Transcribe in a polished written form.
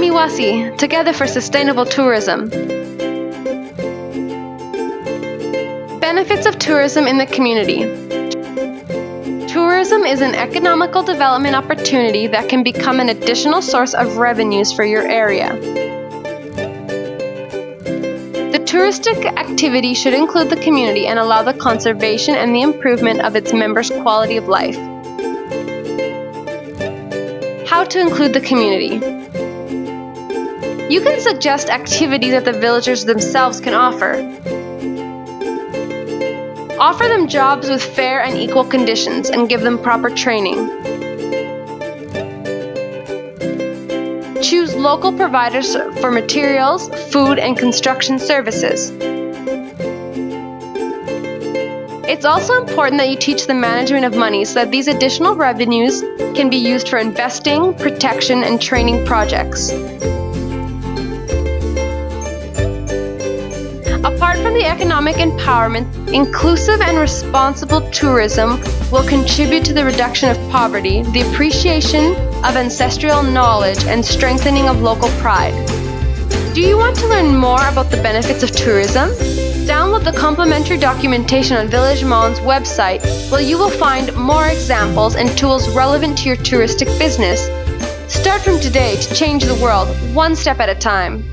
AMIWASI, together for sustainable tourism. Benefits of tourism in the community. Tourism is an economical development opportunity that can become an additional source of revenues for your area. The touristic activity should include the community and allow the conservation and the improvement of its members' quality of life. How to include the community. You can suggest activities that the villagers themselves can offer. Offer them jobs with fair and equal conditions and give them proper training. Choose local providers for materials, food, and construction services. It's also important that you teach the management of money so that these additional revenues can be used for investing, protection, and training projects. Apart from the economic empowerment, inclusive and responsible tourism will contribute to the reduction of poverty, the appreciation of ancestral knowledge, and strengthening of local pride. Do you want to learn more about the benefits of tourism? Download the complimentary documentation on Village Mond's website, where you will find more examples and tools relevant to your touristic business. Start from today to change the world, one step at a time.